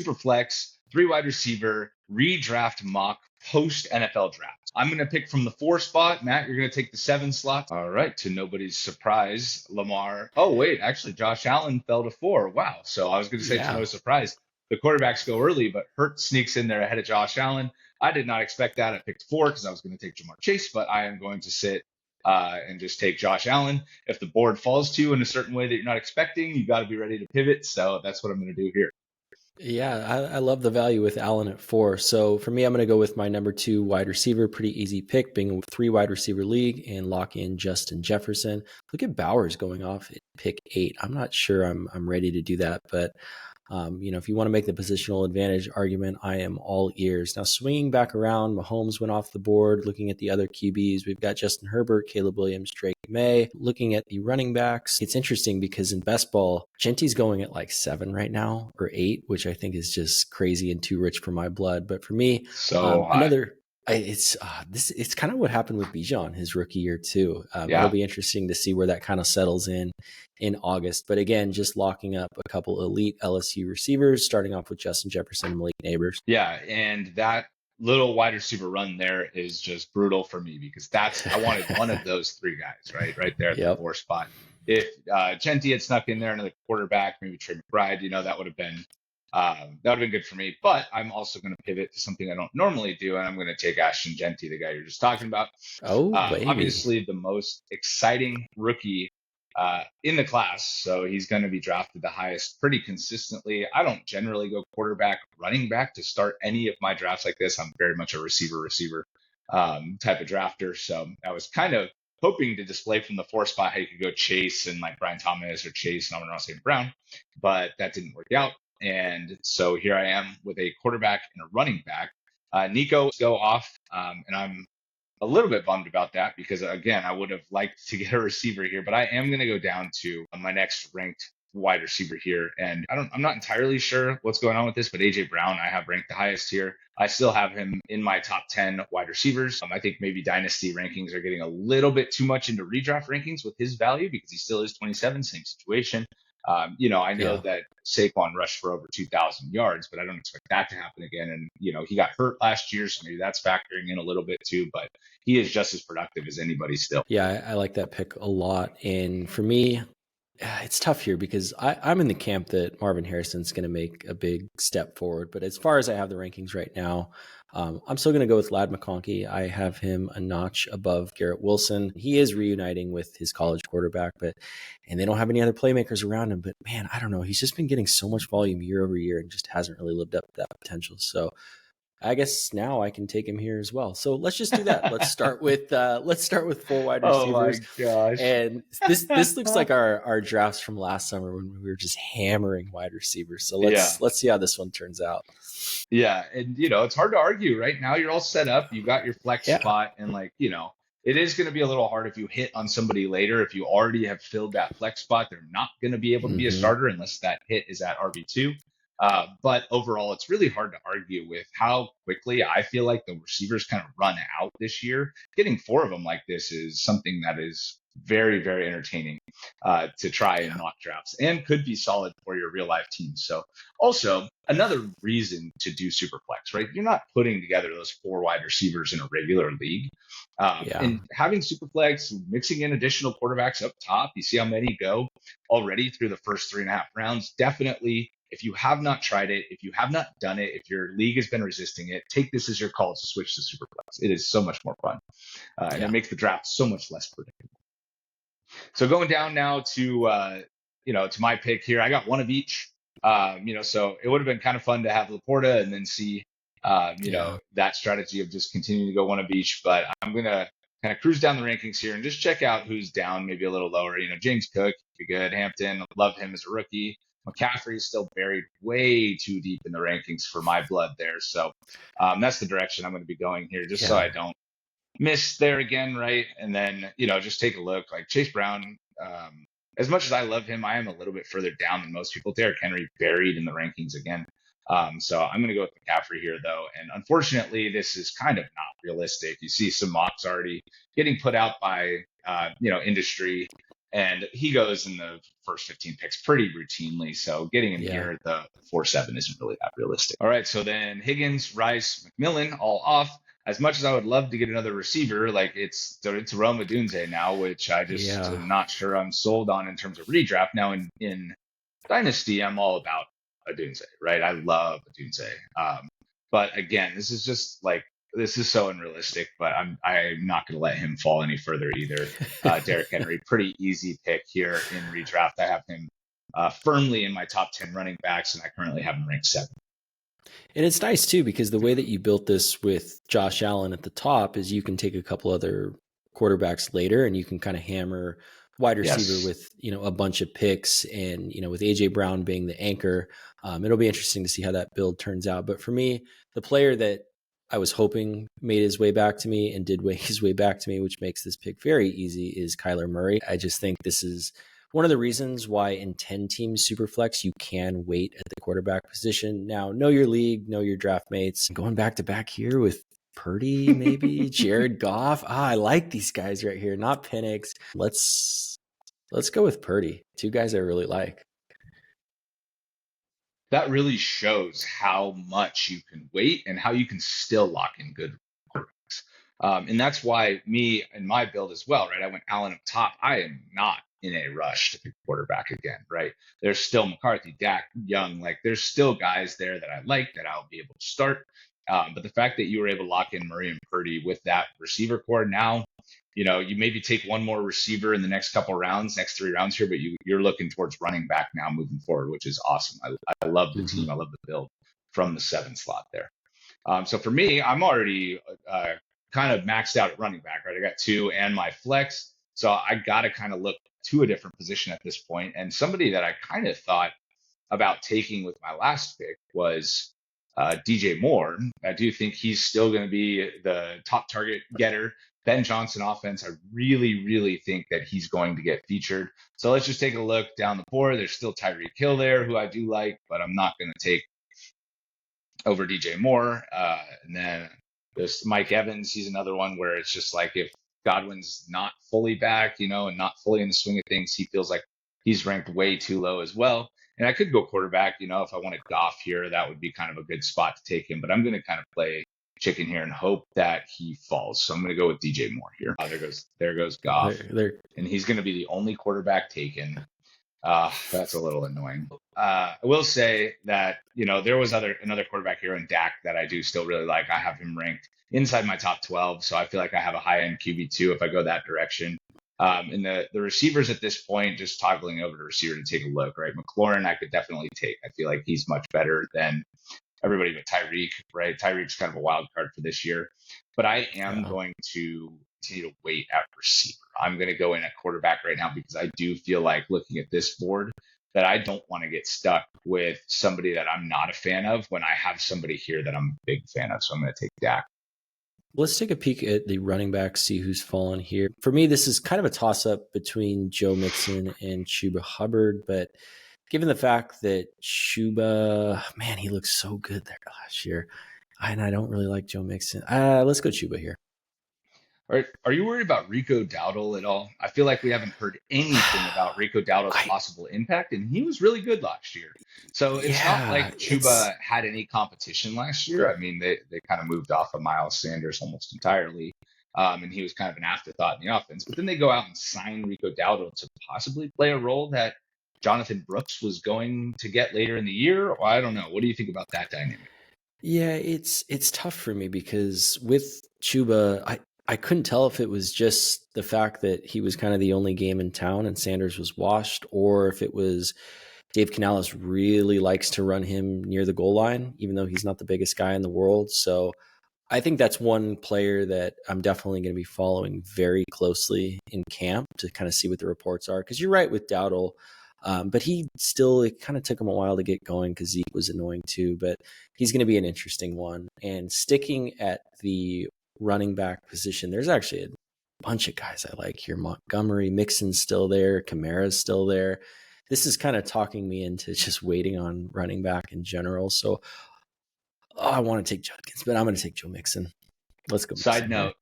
Superflex, 3 wide receiver, redraft mock post NFL draft. I'm going to pick from the 4 spot. Matt, you're going to take the 7 slot. All right. To nobody's surprise, Lamar. Oh, wait. Actually, Josh Allen fell to 4. Wow. So I was going to say, to no Yeah. surprise, the quarterbacks go early, but Hurt sneaks in there ahead of Josh Allen. I did not expect that. I picked 4 because I was going to take Jamar Chase, but I am going to sit and just take Josh Allen. If the board falls to you in a certain way that you're not expecting, you got to be ready to pivot. So that's what I'm going to do here. Yeah, I love the value with Allen at 4. So for me, I'm going to go with my number 2 wide receiver. Pretty easy pick, being a 3 wide receiver league, and lock in Justin Jefferson. Look at Bowers going off at pick 8. I'm not sure I'm ready to do that, but if you want to make the positional advantage argument, I am all ears. Now, swinging back around, Mahomes went off the board. Looking at the other QBs, we've got Justin Herbert, Caleb Williams, Drake May. Looking at the running backs, it's interesting because in best ball, Genty's going at like 7 right now, or 8, which I think is just crazy and too rich for my blood. But for me, it's kind of what happened with Bijan his rookie year too. It'll be interesting to see where that kind of settles in August. But again, just locking up a couple elite LSU receivers, starting off with Justin Jefferson and Malik Neighbors. Yeah, and that little wide receiver run there is just brutal for me because I wanted one of those 3 guys, right there at the 4 spot. If Genty had snuck in there, another quarterback, maybe Trey McBride, that would have been good for me. But I'm also going to pivot to something I don't normally do, and I'm going to take Ashton Genty, the guy you're just talking about. Obviously, the most exciting rookie in the class, so he's going to be drafted the highest pretty consistently. I don't generally go quarterback, running back to start any of my drafts like this. I'm very much a receiver type of drafter. So I was kind of hoping to display from the 4 spot how you could go Chase and like Brian Thomas or Chase and Amon-Ra St. Brown, but that didn't work out. And so here I am with a quarterback and a running back. Nico go off, and I'm a little bit bummed about that because, again, I would have liked to get a receiver here, but I am going to go down to my next ranked wide receiver here. And I'm not entirely sure what's going on with this, but AJ Brown, I have ranked the highest here. I still have him in my top 10 wide receivers. I think maybe dynasty rankings are getting a little bit too much into redraft rankings with his value because he still is 27, same situation. I know that Saquon rushed for over 2,000 yards, but I don't expect that to happen again. And, he got hurt last year, so maybe that's factoring in a little bit too, but he is just as productive as anybody still. Yeah, I like that pick a lot. And for me, it's tough here because I'm in the camp that Marvin Harrison's going to make a big step forward. But as far as I have the rankings right now, I'm still going to go with Ladd McConkey. I have him a notch above Garrett Wilson. He is reuniting with his college quarterback, and they don't have any other playmakers around him. But man, I don't know. He's just been getting so much volume year over year and just hasn't really lived up to that potential. So I guess now I can take him here as well. So let's just do that. Let's start with 4 wide receivers. Oh my gosh! And this looks like our drafts from last summer when we were just hammering wide receivers. So let's see how this one turns out. Yeah, and it's hard to argue. Right now, you're all set up. You got your flex spot, and it is going to be a little hard if you hit on somebody later. If you already have filled that flex spot, they're not going to be able to be a starter unless that hit is at RB2. But overall, it's really hard to argue with how quickly I feel like the receivers kind of run out this year. Getting 4 of them like this is something that is very, very entertaining to try in mock drafts and could be solid for your real life team. So also another reason to do Superflex, right? You're not putting together those 4 wide receivers in a regular league. And having Superflex, mixing in additional quarterbacks up top, you see how many go already through the first 3.5 rounds. Definitely, if you have not tried it, if you have not done it, if your league has been resisting it, take this as your call to switch to Superflex. It is so much more fun. And it makes the draft so much less predictable. So going down now to my pick here, I got 1 of each. So it would have been kind of fun to have Laporta and then see, that strategy of just continuing to go 1 of each. But I'm going to kind of cruise down the rankings here and just check out who's down maybe a little lower. James Cook, be good. Hampton, love him as a rookie. McCaffrey is still buried way too deep in the rankings for my blood there. So that's the direction I'm going to be going here, just so I don't miss there again, right? And then, just take a look. Like Chase Brown, as much as I love him, I am a little bit further down than most people. Derrick Henry buried in the rankings again. So I'm going to go with McCaffrey here, though. And unfortunately, this is kind of not realistic. You see some mocks already getting put out by, industry And he goes in the first 15 picks pretty routinely. So getting him Yeah. here at the 4-7 isn't really that realistic. All right. So then Higgins, Rice, McMillan, all off. As much as I would love to get another receiver, like it's Rome Odunze now, which I just Yeah. am not sure I'm sold on in terms of redraft. Now in Dynasty, I'm all about Odunze, right? I love Odunze. But again, this is just like this is so unrealistic. But I'm not going to let him fall any further either. Derrick Henry, pretty easy pick here in redraft. I have him firmly in my top 10 running backs, and I currently have him ranked 7. And it's nice too, because the way that you built this with Josh Allen at the top is you can take a couple other quarterbacks later and you can kind of hammer wide receiver Yes. with, a bunch of picks, and, with AJ Brown being the anchor, it'll be interesting to see how that build turns out. But for me, the player that I was hoping made his way back to me and did his way back to me, which makes this pick very easy, is Kyler Murray. I just think this is one of the reasons why in 10-team Superflex, you can wait at the quarterback position. Now, know your league, know your draft mates. Going back to back here with Purdy, maybe Jared Goff. I like these guys right here, not Penix. Let's go with Purdy. Two guys I really like. That really shows how much you can wait and how you can still lock in good quarterbacks. And that's why me and my build as well, right? I went Allen up top. I am not in a rush to pick quarterback again, right? There's still McCarthy, Dak, Young. Like there's still guys there that I like that I'll be able to start. But the fact that you were able to lock in Murray and Purdy with that receiver core now, you maybe take one more receiver in the next couple rounds, next 3 rounds here, but you're looking towards running back now moving forward, which is awesome. I love the Mm-hmm. team. I love the build from the 7 slot there. So for me, I'm already kind of maxed out at running back, right? I got 2 and my flex. So I got to kind of look to a different position at this point. And somebody that I kind of thought about taking with my last pick was DJ Moore. I do think he's still going to be the top target getter. Ben Johnson offense, I really, really think that he's going to get featured. So let's just take a look down the board. There's still Tyreek Hill there, who I do like, but I'm not going to take over DJ Moore. And then there's Mike Evans. He's another one where it's just like if Godwin's not fully back, and not fully in the swing of things, he feels like he's ranked way too low as well. And I could go quarterback, if I wanted Goff here, that would be kind of a good spot to take him. But I'm going to kind of play chicken here and hope that he falls. So I'm going to go with DJ Moore here. There goes Goff, and he's going to be the only quarterback taken. That's a little annoying. I will say that, there was another quarterback here in Dak that I do still really like. I have him ranked inside my top 12. So I feel like I have a high end QB2 if I go that direction. And the receivers at this point, just toggling over to receiver to take a look, right? McLaurin, I could definitely take. I feel like he's much better than everybody but Tyreek, right? Tyreek's kind of a wild card for this year. But I am going to continue to wait at receiver. I'm going to go in at quarterback right now because I do feel like looking at this board that I don't want to get stuck with somebody that I'm not a fan of when I have somebody here that I'm a big fan of. So I'm going to take Dak. Let's take a peek at the running back, see who's fallen here. For me, this is kind of a toss-up between Joe Mixon and Chuba Hubbard, but given the fact that Chuba, man, he looked so good there last year, and I don't really like Joe Mixon. Let's go Chuba here. Are you worried about Rico Dowdle at all? I feel like we haven't heard anything about Rico Dowdle's possible impact, and he was really good last year. So it's not like Chuba had any competition last year. I mean, they kind of moved off of Miles Sanders almost entirely, and he was kind of an afterthought in the offense. But then they go out and sign Rico Dowdle to possibly play a role that Jonathan Brooks was going to get later in the year. Or I don't know. What do you think about that dynamic? Yeah, it's tough for me because with Chuba, I couldn't tell if it was just the fact that he was kind of the only game in town and Sanders was washed, or if it was Dave Canales really likes to run him near the goal line, even though he's not the biggest guy in the world. So I think that's one player that I'm definitely going to be following very closely in camp to kind of see what the reports are. Because you're right with Dowdle, but it kind of took him a while to get going because Zeke was annoying too. But he's going to be an interesting one. And sticking at the running back position, there's actually a bunch of guys I like here. Montgomery, Mixon's still there, Kamara's still there. This is kind of talking me into just waiting on running back in general. So I want to take Judkins, but I'm going to take Joe Mixon. Let's go. Side note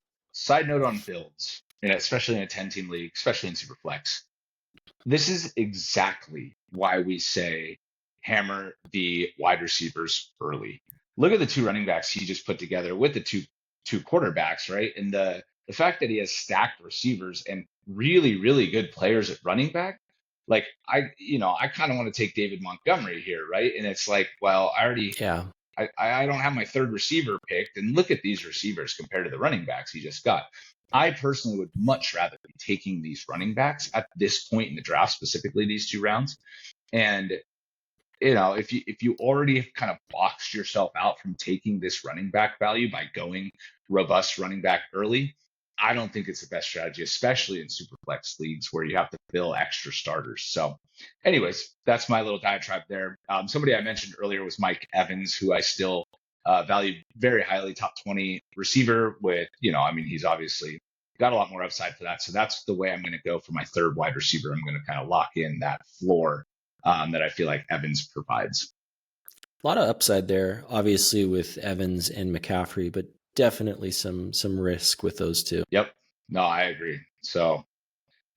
on builds, especially in a 10-team league, especially in Superflex. This is exactly why we say hammer the wide receivers early. Look at the two running backs he just put together with the two quarterbacks, right? And the fact that he has stacked receivers and really, really good players at running back. Like I kind of want to take David Montgomery here, right? And it's like, well, Yeah. I don't have my third receiver picked, and look at these receivers compared to the running backs he just got. I personally would much rather be taking these running backs at this point in the draft, specifically these 2 rounds. And if you already have kind of boxed yourself out from taking this running back value by going robust running back early, I don't think it's the best strategy, especially in Superflex leagues where you have to fill extra starters. So, anyways, that's my little diatribe there. Somebody I mentioned earlier was Mike Evans, who I still value very highly, top 20 receiver with, I mean, he's obviously got a lot more upside for that. So that's the way I'm going to go for my third wide receiver. I'm going to kind of lock in that floor that I feel like Evans provides. A lot of upside there, obviously, with Evans and McCaffrey, but definitely some risk with those two. Yep. No, I agree. So,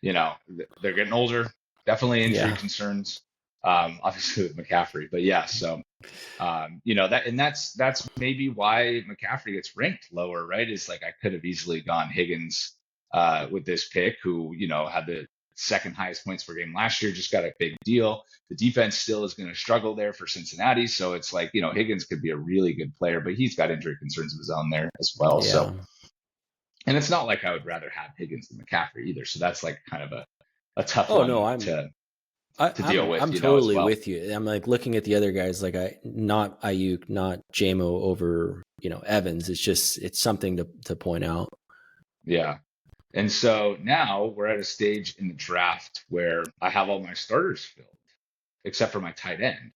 they're getting older. Definitely injury concerns. Obviously with McCaffrey, but yeah. So, that's maybe why McCaffrey gets ranked lower, right? Is like I could have easily gone Higgins with this pick, who had the second highest points per game last year, just got a big deal. The defense still is going to struggle there for Cincinnati, so it's like Higgins could be a really good player, but he's got injury concerns of his own there as well. Yeah. So, and it's not like I would rather have Higgins than McCaffrey either. So that's like kind of a tough one to deal with. I'm totally with you. I'm like looking at the other guys, like not Ayuk, not JMO over Evans. It's something to point out. Yeah. And so now we're at a stage in the draft where I have all my starters filled, except for my tight end.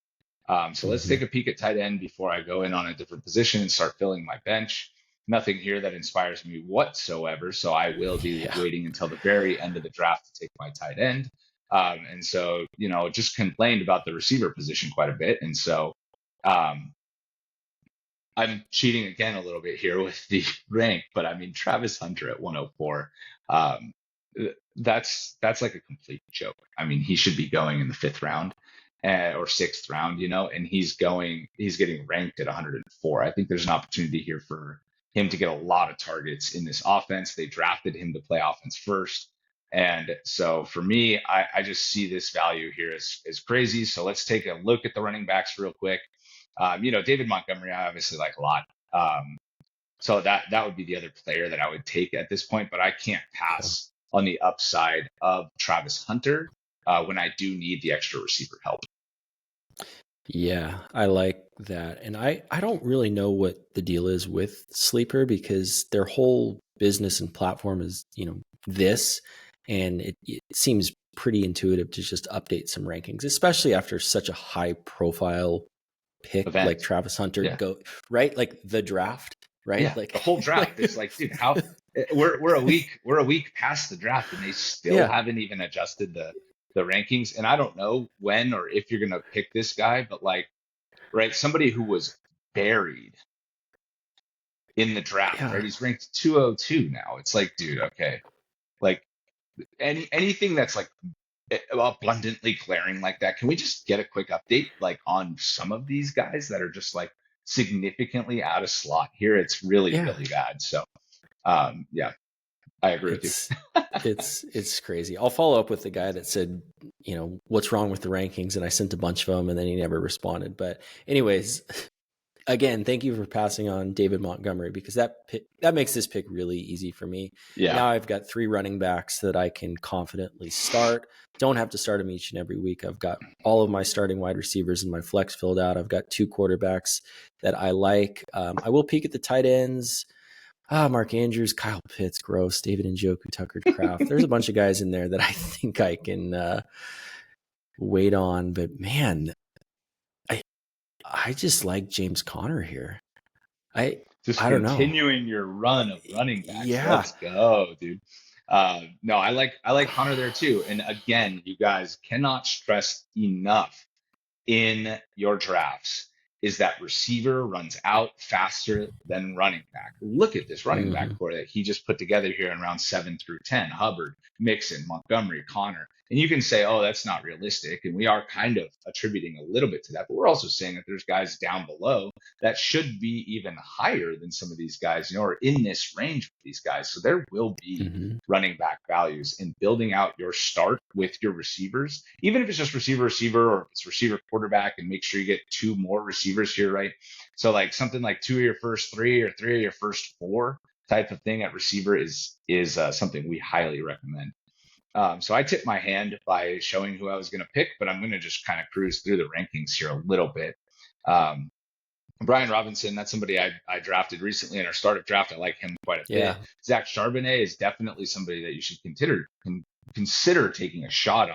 So let's take a peek at tight end before I go in on a different position and start filling my bench. Nothing here that inspires me whatsoever. So I will be waiting until the very end of the draft to take my tight end. And so, just complained about the receiver position quite a bit. And so I'm cheating again a little bit here with the rank, but I mean, Travis Hunter at 104, that's like a complete joke. I mean, he should be going in the 5th round or 6th round, and he's getting ranked at 104. I think there's an opportunity here for him to get a lot of targets in this offense. They drafted him to play offense first. And so for me, I just see this value here as crazy. So let's take a look at the running backs real quick. David Montgomery, I obviously like a lot. So that would be the other player that I would take at this point, but I can't pass on the upside of Travis Hunter when I do need the extra receiver help. Yeah, I like that. And I don't really know what the deal is with Sleeper because their whole business and platform is, this, and it seems pretty intuitive to just update some rankings, especially after such a high profile pick like Travis Hunter go right, like the draft, right? Yeah, like the whole draft. It's like, dude, how we're a week past the draft and they still haven't even adjusted the rankings. And I don't know when or if you're gonna pick this guy, but like, right, somebody who was buried in the draft, right? He's ranked 202 now. It's like, dude, okay, like anything that's like abundantly glaring like that, can we just get a quick update like on some of these guys that are just like significantly out of slot here? It's really bad. So I agree with you. It's crazy. I'll follow up with the guy that said, what's wrong with the rankings, and I sent a bunch of them and then he never responded. But anyways, again, thank you for passing on David Montgomery because that makes this pick really easy for me. Yeah. Now I've got 3 running backs that I can confidently start. Don't have to start them each and every week. I've got all of my starting wide receivers and my flex filled out. I've got 2 quarterbacks that I like. I will peek at the tight ends. Mark Andrews, Kyle Pitts, gross. David Njoku, Tucker Kraft. There's a bunch of guys in there that I think I can wait on. But man, I just like James Conner here. I don't know. Continuing your run of running backs. Yeah. Let's go, dude. No, I like Conner there too. And again, you guys cannot stress enough in your drafts is that receiver runs out faster than running back. Look at this running back core that he just put together here in round 7 through 10. Hubbard, Mixon, Montgomery, Conner. And you can say, oh, that's not realistic. And we are kind of attributing a little bit to that. But we're also saying that there's guys down below that should be even higher than some of these guys, or in this range with these guys. So there will be running back values, and building out your start with your receivers, even if it's just receiver, or if it's receiver quarterback, and make sure you get 2 more receivers here, right? So like something like 2 of your first 3 or 3 of your first 4 type of thing at receiver is something we highly recommend. So I tipped my hand by showing who I was going to pick, but I'm going to just kind of cruise through the rankings here a little bit. Brian Robinson, that's somebody I drafted recently in our startup draft. I like him quite a bit. Zach Charbonnet is definitely somebody that you should consider taking a shot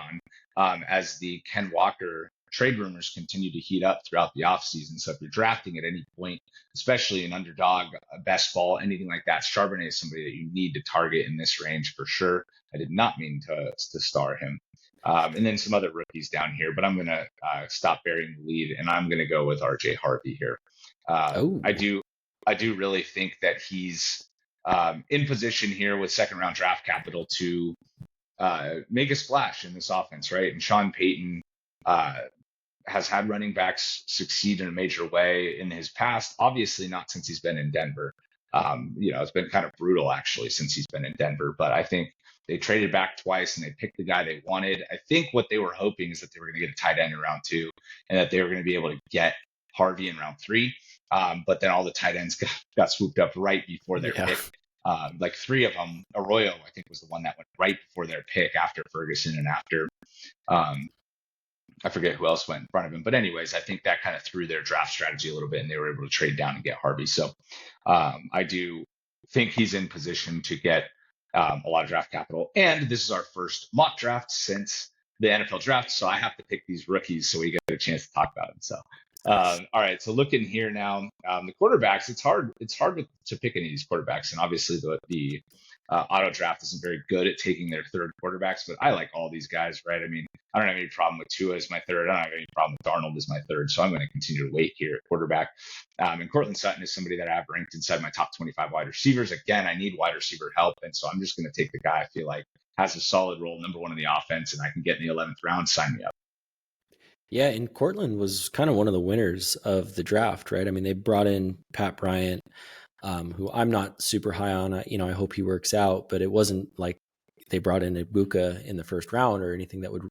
on, as the Ken Walker trade rumors continue to heat up throughout the offseason. So if you're drafting at any point, especially an underdog, a best ball, anything like that, Charbonnet is somebody that you need to target in this range for sure. I did not mean to star him. And then some other rookies down here, but I'm going to stop burying the lead, and I'm going to go with RJ Harvey here. I do really think that he's in position here with second round draft capital to make a splash in this offense, right? And Sean Payton has had running backs succeed in a major way in his past, obviously not since he's been in Denver. It's been kind of brutal actually since he's been in Denver, but I think they traded back twice and they picked the guy they wanted. I think what they were hoping is that they were going to get a tight end in round 2 and that they were going to be able to get Harvey in round 3. But then all the tight ends got swooped up right before their pick. Like 3 of them, Arroyo, I think, was the one that went right before their pick after Ferguson and after, I forget who else went in front of him. But anyways, I think that kind of threw their draft strategy a little bit, and they were able to trade down and get Harvey. So I do think he's in position to get a lot of draft capital. And this is our first mock draft since the NFL draft. So I have to pick these rookies so we get a chance to talk about them. So all right, so looking here now, the quarterbacks, it's hard to pick any of these quarterbacks, and obviously the auto draft isn't very good at taking their third quarterbacks, but I like all these guys, right? I mean, I don't have any problem with Tua as my third. I don't have any problem with Darnold as my third, so I'm going to continue to wait here at quarterback. And Cortland Sutton is somebody that I have ranked inside my top 25 wide receivers. Again, I need wide receiver help, and so I'm just going to take the guy I feel like has a solid role, number 1 in the offense, and I can get in the 11th round. Sign me up. Yeah, and Cortland was kind of one of the winners of the draft, right? I mean, they brought in Pat Bryant, who I'm not super high on. I hope he works out, but it wasn't like they brought in Ibuka in the first round or anything that would,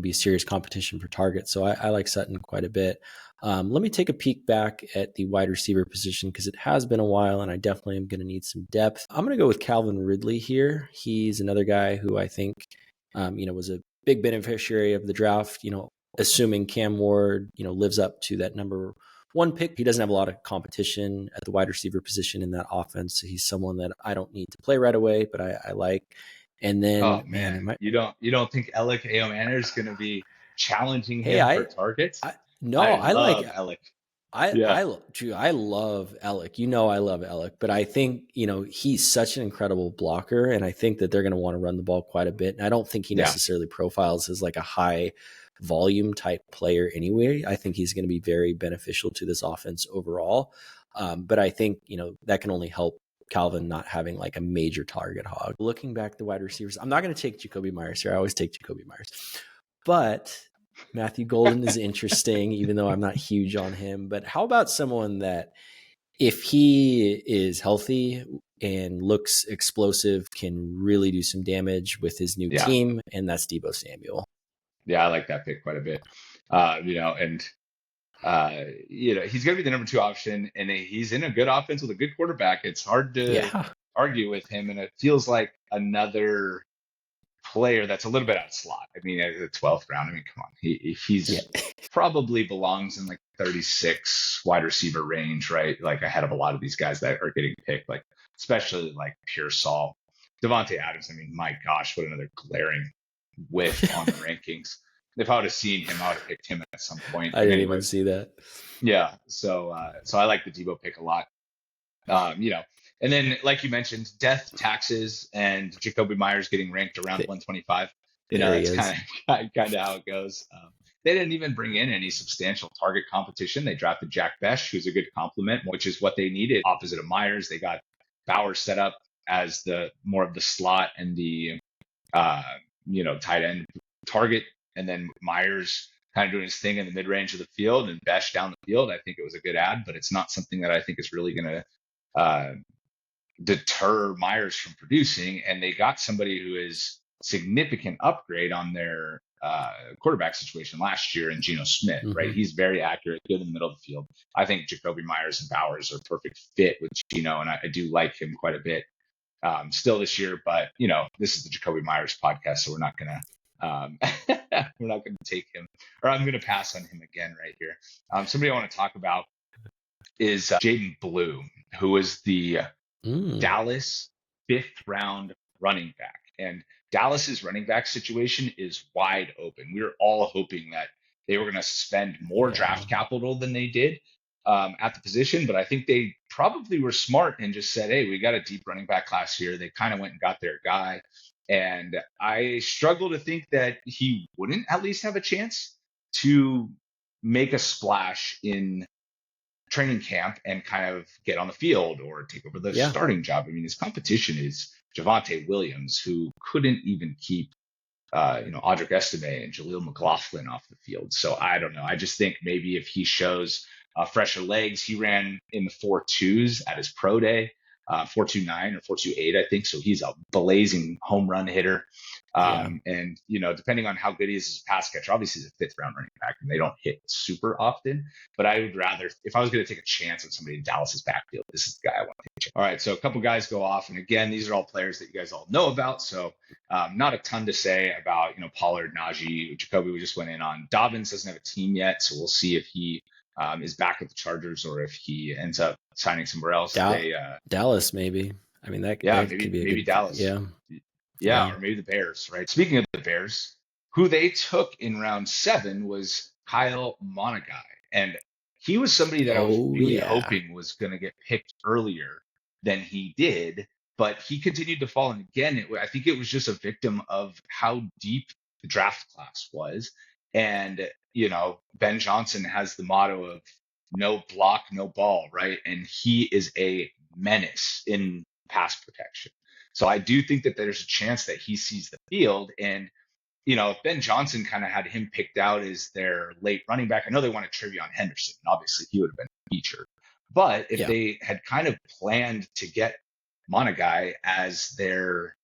be serious competition for targets. So I like Sutton quite a bit. Let me take a peek back at the wide receiver position because it has been a while and I definitely am going to need some depth. I'm going to go with Calvin Ridley here. He's another guy who I think, was a big beneficiary of the draft, assuming Cam Ward, lives up to that number 1 pick. He doesn't have a lot of competition at the wide receiver position in that offense. So he's someone that I don't need to play right away, but I like. And then, oh man, you don't think Alec Aomaner is going to be challenging him for targets? I love Alec. I love Alec. I love Alec, but I think, he's such an incredible blocker, and I think that they're going to want to run the ball quite a bit. And I don't think he necessarily profiles as like a high volume type player anyway. I think he's going to be very beneficial to this offense overall. But I think, that can only help Calvin not having like a major target hog. Looking back at the wide receivers, I'm not going to take Jacoby Myers here. I always take Jacoby Myers. But Matthew Golden is interesting, even though I'm not huge on him. But how about someone that, if he is healthy and looks explosive, can really do some damage with his new team, and that's Deebo Samuel. Yeah, I like that pick quite a bit. He's going to be the number 2 option, and he's in a good offense with a good quarterback. It's hard to argue with him, and it feels like another player that's a little bit out of slot. I mean, at the 12th round, come on, he's probably belongs in like 36 wide receiver range, right? Like ahead of a lot of these guys that are getting picked, like especially like Pearsall, Devontae Adams. My gosh, what another glaring whiff on the rankings. If I would have seen him, I would have picked him at some point. I didn't even see that. Yeah. So I like the Deebo pick a lot. And then like you mentioned, death, taxes, and Jacoby Myers getting ranked around 125. That's kind of how it goes. They didn't even bring in any substantial target competition. They drafted Jack Besh, who's a good complement, which is what they needed. Opposite of Myers, they got Bowers set up as the more of the slot and the tight end target and then Myers kind of doing his thing in the mid range of the field and Besh down the field, I think it was a good ad, but it's not something that I think is really going to deter Myers from producing. And they got somebody who is significant upgrade on their quarterback situation last year in Geno Smith, right? He's very accurate, good in the middle of the field. I think Jacoby Myers and Bowers are a perfect fit with Geno, and I do like him quite a bit still this year. But this is the Jacoby Myers podcast, so we're not gonna we're not gonna take him, or I'm gonna pass on him again right here. Somebody I want to talk about is Jaden Blue, who is the Dallas 5th round running back. And Dallas's running back situation is wide open. We were all hoping that they were going to spend more draft capital than they did at the position, but I think they probably were smart and just said, hey, we got a deep running back class here. They kind of went and got their guy. And I struggle to think that he wouldn't at least have a chance to make a splash in training camp and kind of get on the field or take over the starting job. I mean, his competition is Javonte Williams, who couldn't even keep, Audric Estime and Jaleel McLaughlin off the field. So I don't know. I just think maybe if he shows fresher legs, he ran in the 4.2s at his pro day, 4.29 or 4.28, I think. So he's a blazing home run hitter. And, depending on how good he is as a pass catcher, obviously he's a 5th round running back and they don't hit super often. But I would rather, if I was going to take a chance on somebody in Dallas's backfield, this is the guy I want to take. All right. So a couple guys go off. And again, these are all players that you guys all know about. So not a ton to say about, Pollard, Najee, Jacoby, we just went in on. Dobbins doesn't have a team yet. So we'll see if he is back with the Chargers or if he ends up signing somewhere else. Dallas, maybe. I mean, that could be maybe Dallas. Yeah, or maybe the Bears, right? Speaking of the Bears, who they took in round 7 was Kyle Monagai. And he was somebody that I was really hoping was going to get picked earlier than he did, but he continued to fall. And again, I think it was just a victim of how deep the draft class was. And, Ben Johnson has the motto of no block, no ball, right? And he is a menace in pass protection. So I do think that there's a chance that he sees the field. And, if Ben Johnson kind of had him picked out as their late running back, I know they wanted Trevion Henderson. Obviously, he would have been featured. But if they had kind of planned to get Monagai as their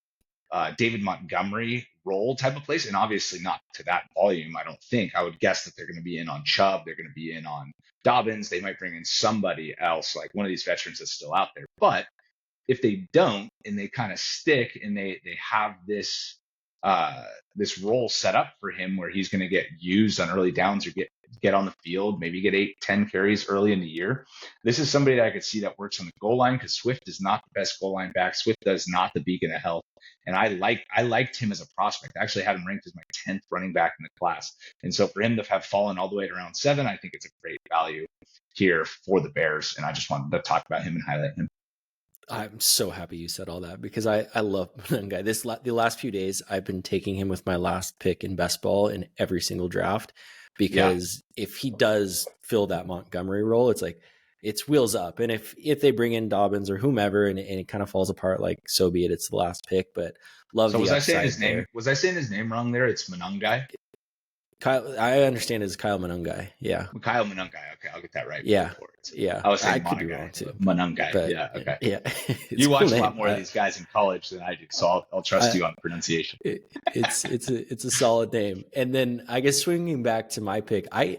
David Montgomery role type of place, and obviously not to that volume, I don't think. I would guess that they're going to be in on Chubb. They're going to be in on Dobbins. They might bring in somebody else, like one of these veterans that's still out there. But if they don't and they kind of stick and they have this role set up for him where he's going to get used on early downs or get on the field, maybe get 8-10 carries early in the year. This is somebody that I could see that works on the goal line, because Swift is not the best goal line back. Swift is not the beacon of health. And I liked him as a prospect. I actually had him ranked as my 10th running back in the class. And so for him to have fallen all the way to round 7, I think it's a great value here for the Bears. And I just wanted to talk about him and highlight him. I'm so happy you said all that, because I love Monagai. The last few days, I've been taking him with my last pick in best ball in every single draft, because if he does fill that Montgomery role, it's like it's wheels up. And if they bring in Dobbins or whomever and it kind of falls apart, like so be it. It's the last pick, but love. So was I saying his name? Was I saying his name wrong there? It's Monungai. Kyle, I understand it's Kyle Monungai. Yeah. Kyle Monungai. Okay, I'll get that right. Yeah. I was saying could be wrong too. Monungai. But, yeah. Okay. Yeah. You watch a lot more of these guys in college than I do, so I'll trust you on pronunciation. It's a solid name. And then I guess swinging back to my pick, I'm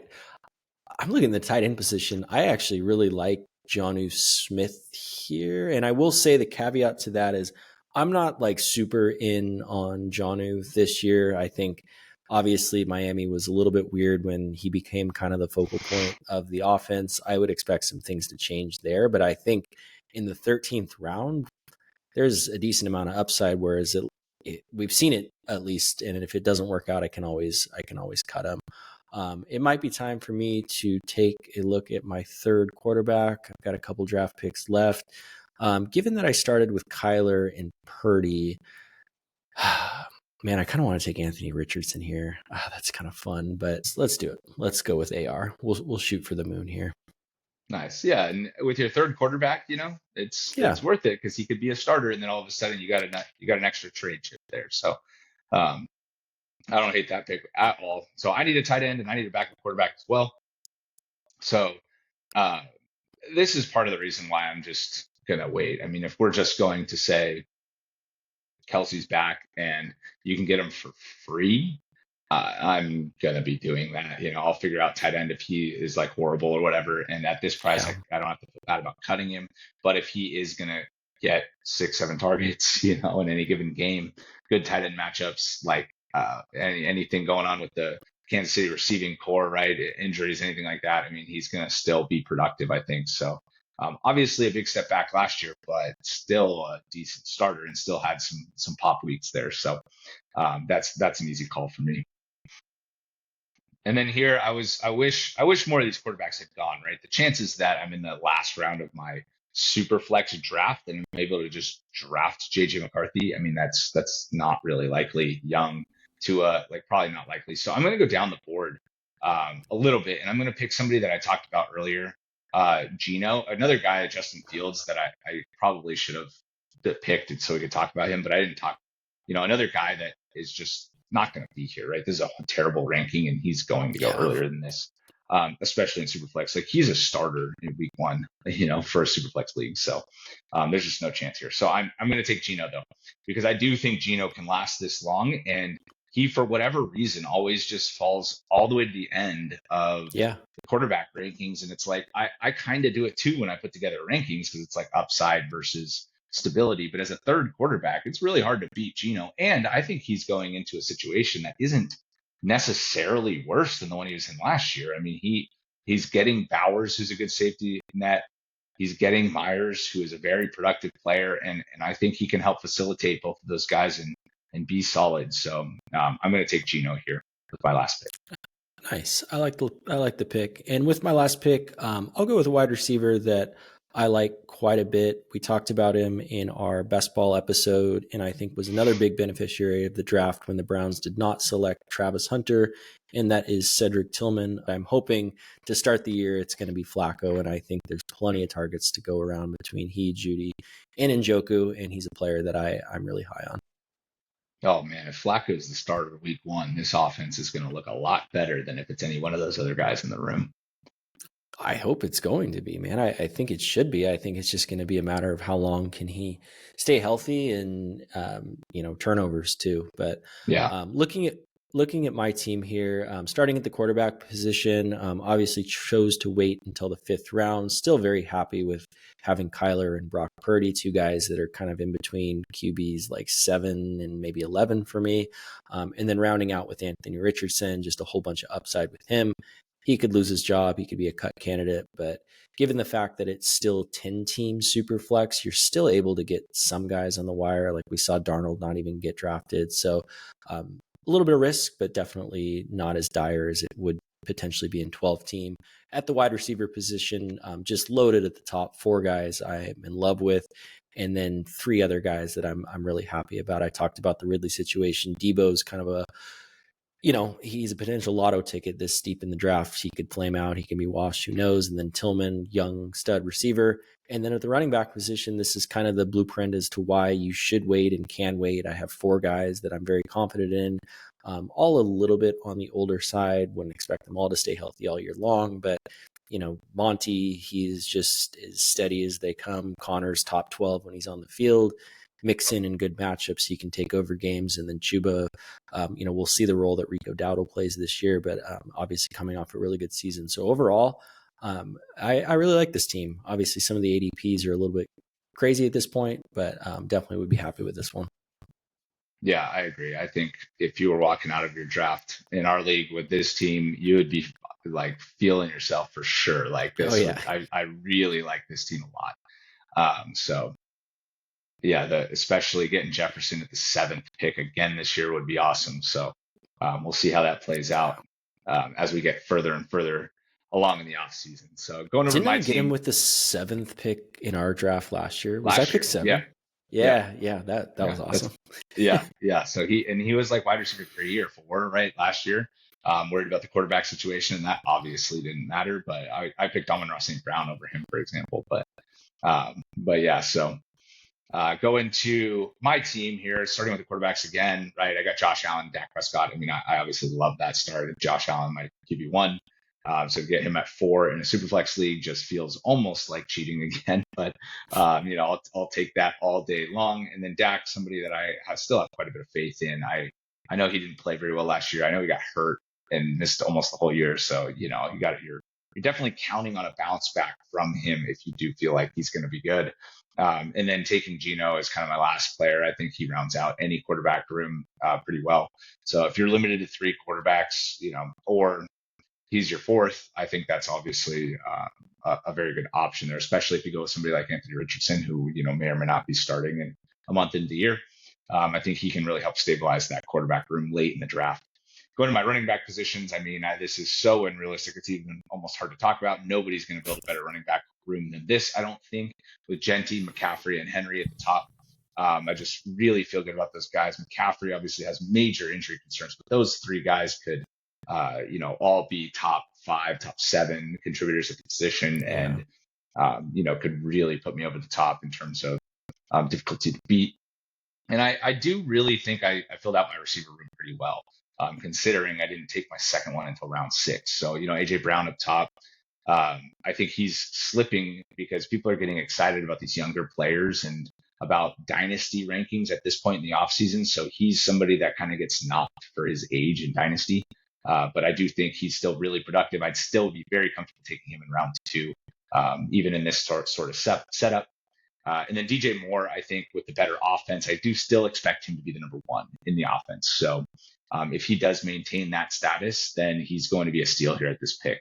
looking at the tight end position. I actually really like Jonnu Smith here, and I will say the caveat to that is I'm not like super in on Jonnu this year. I think. Obviously, Miami was a little bit weird when he became kind of the focal point of the offense. I would expect some things to change there, but I think in the 13th round, there's a decent amount of upside. Whereas we've seen it at least, and if it doesn't work out, I can always cut him. It might be time for me to take a look at my 3rd quarterback. I've got a couple draft picks left. Given that I started with Kyler and Purdy. Man, I kind of want to take Anthony Richardson here. That's kind of fun, but let's do it. Let's go with AR. We'll shoot for the moon here. Nice. Yeah. And with your 3rd quarterback, it's worth it, because he could be a starter. And then all of a sudden you got an extra trade chip there. So I don't hate that pick at all. So I need a tight end and I need a backup quarterback as well. So uh, this is part of the reason why I'm just gonna wait. I mean, if we're just going to say Kelsey's back and you can get him for free, I'm gonna be doing that. I'll figure out tight end if he is like horrible or whatever. And at this price, Yeah. I don't have to feel bad about cutting him. But if he is gonna get 6, 7 targets, in any given game, good tight end matchups, like anything going on with the Kansas City receiving core, right? Injuries, anything like that. I mean, he's gonna still be productive, I think. So obviously a big step back last year, but still a decent starter and still had some pop weeks there. So that's an easy call for me. And then here, I wish more of these quarterbacks had gone, right? The chances that I'm in the last round of my Superflex draft and I'm able to just draft JJ McCarthy, I mean that's not really likely. Young to like probably not likely. So I'm going to go down the board a little bit, and I'm going to pick somebody that I talked about earlier, Gino, another guy, Justin Fields, that I probably should have picked so we could talk about him, but I didn't talk. Another guy that is just not going to be here, right? This is a terrible ranking, and he's going to go Yeah. earlier than this, especially in Superflex. Like he's a starter in week 1, for a Superflex league. So there's just no chance here. So I'm going to take Gino though, because I do think Gino can last this long, and he, for whatever reason, always just falls all the way to the end of Yeah. the quarterback rankings. And it's like, I kind of do it too when I put together rankings, because it's like upside versus stability. But as a third quarterback, it's really hard to beat Gino. And I think he's going into a situation that isn't necessarily worse than the one he was in last year. I mean, he's getting Bowers, who's a good safety net. He's getting Myers, who is a very productive player, and I think he can help facilitate both of those guys and be solid. So I'm going to take Gino here with my last pick. Nice. I like the pick. And with my last pick, I'll go with a wide receiver that I like quite a bit. We talked about him in our best ball episode, and I think was another big beneficiary of the draft when the Browns did not select Travis Hunter, and that is Cedric Tillman. I'm hoping to start the year it's going to be Flacco, and I think there's plenty of targets to go around between he, Judy, and Njoku, and he's a player that I'm really high on. Oh man, if Flacco is the starter week 1, this offense is going to look a lot better than if it's any one of those other guys in the room. I hope it's going to be, man. I think it should be. I think it's just going to be a matter of how long can he stay healthy and, turnovers too. But yeah, looking at my team here, starting at the quarterback position, obviously chose to wait until the 5th round. Still very happy with having Kyler and Brock Purdy, 2 guys that are kind of in between QBs like 7 and maybe 11 for me. And then rounding out with Anthony Richardson, just a whole bunch of upside with him. He could lose his job. He could be a cut candidate. But given the fact that it's still 10-team super flex, you're still able to get some guys on the wire. Like we saw Darnold not even get drafted. So a little bit of risk, but definitely not as dire as it would potentially be in 12-team. At the wide receiver position, just loaded at the top, 4 guys I'm in love with, and then 3 other guys that I'm really happy about. I talked about the Ridley situation. Debo's kind of a he's a potential lotto ticket this steep in the draft. He could flame out. He can be washed. Who knows? And then Tillman, young stud receiver. And then at the running back position, this is kind of the blueprint as to why you should wait and can wait. I have 4 guys that I'm very confident in, all a little bit on the older side. Wouldn't expect them all to stay healthy all year long. But, Monty, he's just as steady as they come. Connor's top 12 when he's on the field. Mixon in good matchups, he can take over games. And then Chuba, we'll see the role that Rico Dowdle plays this year, but obviously coming off a really good season. So overall, I really like this team. Obviously, some of the ADPs are a little bit crazy at this point, but definitely would be happy with this one. Yeah, I agree. I think if you were walking out of your draft in our league with this team, you would be like feeling yourself for sure. Like this, I really like this team a lot. So yeah, especially getting Jefferson at the 7th pick again this year would be awesome. So we'll see how that plays out as we get further and further along in the off season. So going over Didn't my I get team him with the 7th pick in our draft last year? Was I pick 7? Yeah. That was awesome. Yeah. So he was like wide receiver 3 or 4 right last year. Worried about the quarterback situation, and that obviously didn't matter. But I picked Amon-Ra St. Brown over him, for example. But yeah, so. Going to my team here, starting with the quarterbacks again, right? I got Josh Allen, Dak Prescott. I mean, I obviously love that start. Josh Allen, my QB1. So to get him at 4 in a Superflex league just feels almost like cheating again. But, I'll take that all day long. And then Dak, somebody that I still have quite a bit of faith in. I know he didn't play very well last year. I know he got hurt and missed almost the whole year. So, you're definitely counting on a bounce back from him if you do feel like he's going to be good. And then taking Geno as kind of my last player, I think he rounds out any quarterback room pretty well. So if you're limited to 3 quarterbacks, or he's your 4th, I think that's obviously a very good option there, especially if you go with somebody like Anthony Richardson, who may or may not be starting in a month into the year. I think he can really help stabilize that quarterback room late in the draft. Going to my running back positions, I mean, this is so unrealistic. It's even almost hard to talk about. Nobody's going to build a better running back room than this, I don't think, with Genty, McCaffrey, and Henry at the top. I just really feel good about those guys. McCaffrey obviously has major injury concerns, but those 3 guys could, all be top 5, top 7 contributors at the position, and could really put me over the top in terms of difficulty to beat. And I do really think I filled out my receiver room pretty well, considering I didn't take my second one until round 6. So, AJ Brown up top, I think he's slipping because people are getting excited about these younger players and about dynasty rankings at this point in the offseason. So he's somebody that kind of gets knocked for his age in dynasty. But I do think he's still really productive. I'd still be very comfortable taking him in round 2, even in this sort of setup. And then DJ Moore, I think with the better offense, I do still expect him to be the number 1 in the offense. So if he does maintain that status, then he's going to be a steal here at this pick.